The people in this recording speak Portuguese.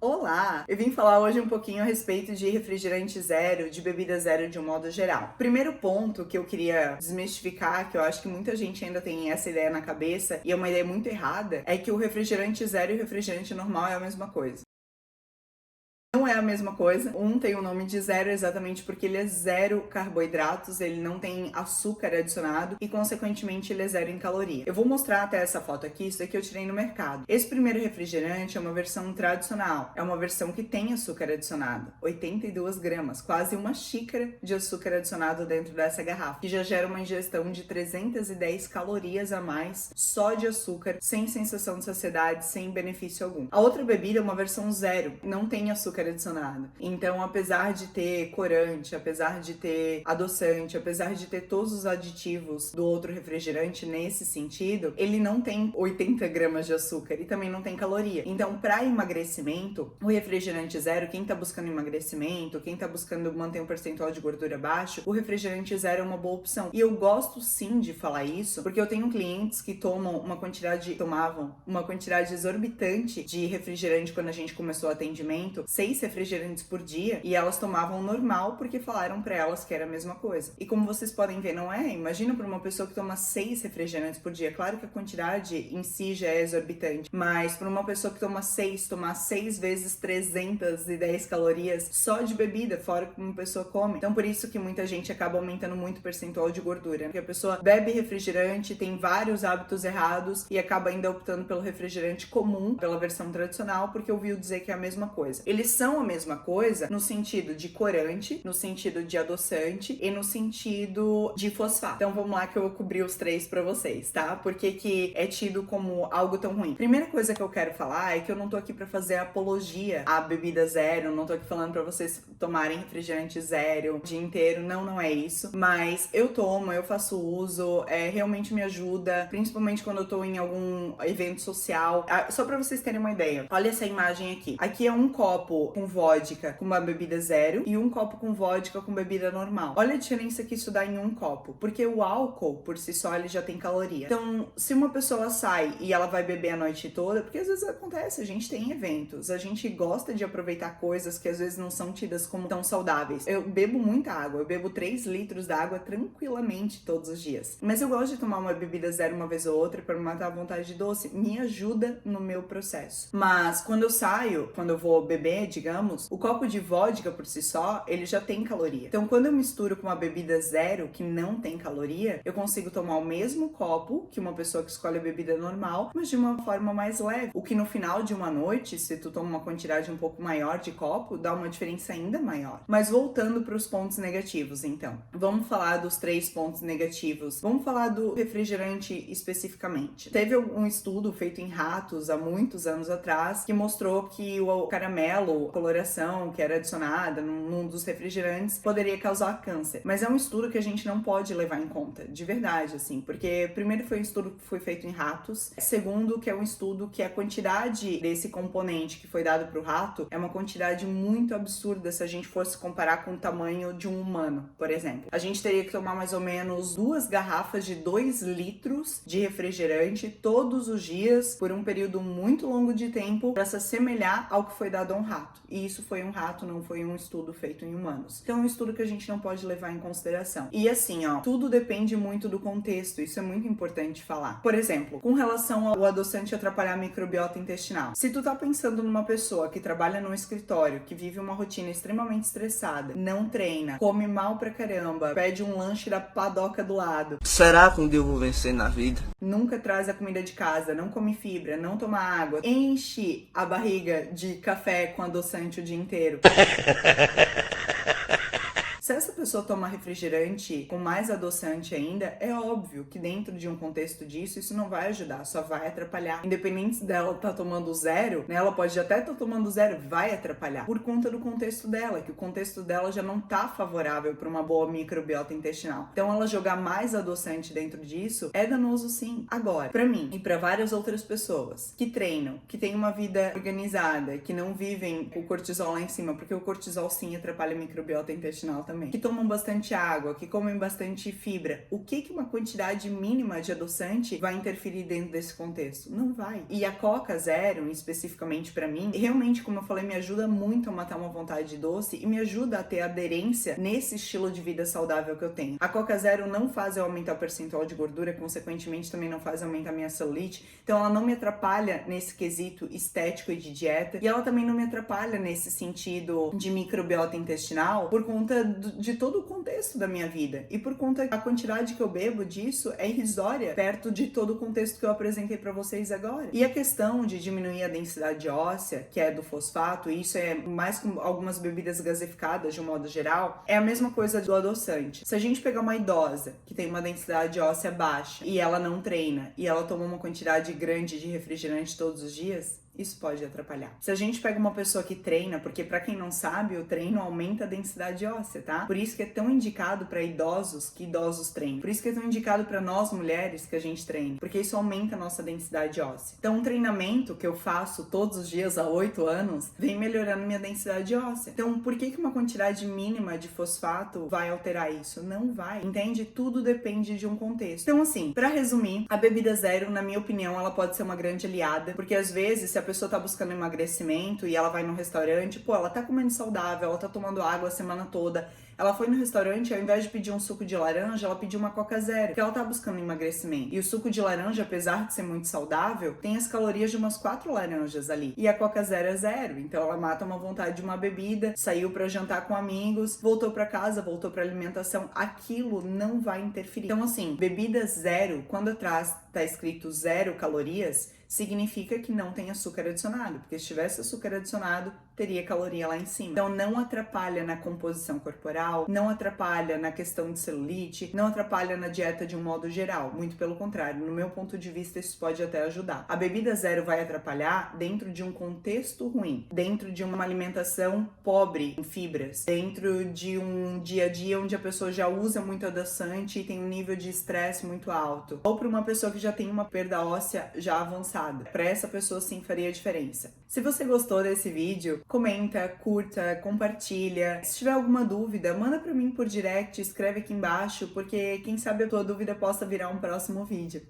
Olá! Eu vim falar hoje um pouquinho a respeito de refrigerante zero, de bebida zero de um modo geral. Primeiro ponto que eu queria desmistificar, que eu acho que muita gente ainda tem essa ideia na cabeça e é uma ideia muito errada, é que o refrigerante zero e o refrigerante normal é a mesma coisa. Não é a mesma coisa. Um tem o nome de zero exatamente porque ele é zero carboidratos, ele não tem açúcar adicionado e, consequentemente, ele é zero em caloria. Eu vou mostrar até essa foto aqui, isso daqui eu tirei no mercado. Esse primeiro refrigerante é uma versão tradicional, é uma versão que tem açúcar adicionado, 82 gramas, quase uma xícara de açúcar adicionado dentro dessa garrafa, que já gera uma ingestão de 310 calorias a mais só de açúcar, sem sensação de saciedade, sem benefício algum. A outra bebida é uma versão zero, não tem açúcar adicionado. Então, apesar de ter corante, apesar de ter adoçante, apesar de ter todos os aditivos do outro refrigerante nesse sentido, ele não tem 80 gramas de açúcar e também não tem caloria. Então, para emagrecimento, o refrigerante zero, quem tá buscando emagrecimento, quem tá buscando manter um percentual de gordura baixo, o refrigerante zero é uma boa opção. E eu gosto sim de falar isso, porque eu tenho clientes que tomavam uma quantidade exorbitante de refrigerante quando a gente começou o atendimento, 6 refrigerantes por dia, e elas tomavam normal porque falaram pra elas que era a mesma coisa. E como vocês podem ver, não é? Imagina pra uma pessoa que toma 6 refrigerantes por dia. Claro que a quantidade em si já é exorbitante, mas pra uma pessoa que toma 6, tomar 6 vezes 310 calorias só de bebida, fora que uma pessoa come. Então por isso que muita gente acaba aumentando muito o percentual de gordura, porque a pessoa bebe refrigerante, tem vários hábitos errados e acaba ainda optando pelo refrigerante comum, pela versão tradicional, porque ouviu dizer que é a mesma coisa. Eles são a mesma coisa no sentido de corante, no sentido de adoçante e no sentido de fosfato. Então vamos lá que eu vou cobrir os três pra vocês, tá? Por que é tido como algo tão ruim? Primeira coisa que eu quero falar é que eu não tô aqui pra fazer apologia à bebida zero, não tô aqui falando pra vocês tomarem refrigerante zero o dia inteiro, não é isso. Mas eu tomo, eu faço uso, realmente me ajuda, principalmente quando eu tô em algum evento social. Só pra vocês terem uma ideia, olha essa imagem aqui. Aqui é um copo com vodka com uma bebida zero e um copo com vodka com bebida normal. Olha a diferença que isso dá em um copo, porque o álcool por si só ele já tem caloria. Então, se uma pessoa sai e ela vai beber a noite toda, porque às vezes acontece, a gente tem eventos, a gente gosta de aproveitar coisas que às vezes não são tidas como tão saudáveis. Eu bebo muita água, eu bebo 3 litros d'água tranquilamente todos os dias. Mas eu gosto de tomar uma bebida zero uma vez ou outra para matar a vontade de doce, me ajuda no meu processo. Mas quando eu saio, quando eu vou beber, digamos, o copo de vodka por si só, ele já tem caloria. Então, quando eu misturo com uma bebida zero, que não tem caloria, eu consigo tomar o mesmo copo que uma pessoa que escolhe a bebida normal, mas de uma forma mais leve. O que no final de uma noite, se tu toma uma quantidade um pouco maior de copo, dá uma diferença ainda maior. Mas voltando para os pontos negativos, então. Vamos falar dos 3 pontos negativos. Vamos falar do refrigerante especificamente. Teve um estudo feito em ratos há muitos anos atrás que mostrou que o caramelo, a coloração que era adicionada num dos refrigerantes poderia causar câncer. Mas é um estudo que a gente não pode levar em conta, de verdade, assim, porque primeiro foi um estudo que foi feito em ratos, segundo que é um estudo que a quantidade desse componente que foi dado para o rato é uma quantidade muito absurda se a gente fosse comparar com o tamanho de um humano, por exemplo. A gente teria que tomar mais ou menos 2 garrafas de 2 litros de refrigerante todos os dias por um período muito longo de tempo para se assemelhar ao que foi dado a um rato. E isso foi um rato, não foi um estudo feito em humanos. Então é um estudo que a gente não pode levar em consideração. E assim, ó, tudo depende muito do contexto, isso é muito importante falar. Por exemplo, com relação ao adoçante atrapalhar a microbiota intestinal. Se tu tá pensando numa pessoa que trabalha num escritório, que vive uma rotina extremamente estressada, não treina, come mal pra caramba, pede um lanche da padoca do lado. Será que um dia eu vou vencer na vida? Nunca traz a comida de casa, não come fibra, não toma água, enche a barriga de café com adoçante o dia inteiro. Se essa pessoa toma refrigerante com mais adoçante ainda, é óbvio que dentro de um contexto disso, isso não vai ajudar, só vai atrapalhar. Independente dela estar tomando zero, né? Ela pode até estar tomando zero, vai atrapalhar. Por conta do contexto dela, que o contexto dela já não tá favorável para uma boa microbiota intestinal. Então ela jogar mais adoçante dentro disso é danoso sim. Agora, para mim e para várias outras pessoas que treinam, que têm uma vida organizada, que não vivem com o cortisol lá em cima, porque o cortisol sim atrapalha a microbiota intestinal também. também, que tomam bastante água, que comem bastante fibra. O que uma quantidade mínima de adoçante vai interferir dentro desse contexto? Não vai. E a Coca Zero, especificamente pra mim, realmente, como eu falei, me ajuda muito a matar uma vontade de doce e me ajuda a ter aderência nesse estilo de vida saudável que eu tenho. A Coca Zero não faz eu aumentar o percentual de gordura, consequentemente também não faz aumentar minha celulite, então ela não me atrapalha nesse quesito estético e de dieta, e ela também não me atrapalha nesse sentido de microbiota intestinal por conta de todo o contexto da minha vida e por conta da quantidade que eu bebo disso é irrisória perto de todo o contexto que eu apresentei pra vocês agora. E a questão de diminuir a densidade óssea, que é do fosfato, e isso é mais com algumas bebidas gaseificadas de um modo geral, é a mesma coisa do adoçante. Se a gente pegar uma idosa que tem uma densidade óssea baixa e ela não treina e ela toma uma quantidade grande de refrigerante todos os dias, isso pode atrapalhar. Se a gente pega uma pessoa que treina, porque pra quem não sabe, o treino aumenta a densidade óssea, tá? Por isso que é tão indicado pra idosos que idosos treinem. Por isso que é tão indicado pra nós mulheres que a gente treine, porque isso aumenta a nossa densidade óssea. Então, um treinamento que eu faço todos os dias há 8 anos vem melhorando minha densidade óssea. Então, por que uma quantidade mínima de fosfato vai alterar isso? Não vai. Entende? Tudo depende de um contexto. Então, assim, pra resumir, a bebida zero, na minha opinião, ela pode ser uma grande aliada, porque às vezes, se a pessoa tá buscando emagrecimento e ela vai num restaurante, ela tá comendo saudável, ela tá tomando água a semana toda, ela foi no restaurante, ao invés de pedir um suco de laranja, ela pediu uma Coca Zero, porque ela tá buscando emagrecimento. E o suco de laranja, apesar de ser muito saudável, tem as calorias de umas 4 laranjas ali. E a Coca Zero é zero, então ela mata uma vontade de uma bebida, saiu pra jantar com amigos, voltou pra casa, voltou pra alimentação, aquilo não vai interferir. Então assim, bebida zero, quando atrás tá escrito 0 calorias, significa que não tem açúcar adicionado, porque se tivesse açúcar adicionado, teria caloria lá em cima. Então não atrapalha na composição corporal, não atrapalha na questão de celulite, não atrapalha na dieta de um modo geral, muito pelo contrário, no meu ponto de vista isso pode até ajudar. A bebida zero vai atrapalhar dentro de um contexto ruim, dentro de uma alimentação pobre em fibras, dentro de um dia a dia onde a pessoa já usa muito adoçante e tem um nível de estresse muito alto, ou para uma pessoa que já tem uma perda óssea já avançada. Para essa pessoa sim faria diferença. Se você gostou desse vídeo, comenta, curta, compartilha. Se tiver alguma dúvida, manda para mim por direct, escreve aqui embaixo, porque quem sabe a tua dúvida possa virar um próximo vídeo.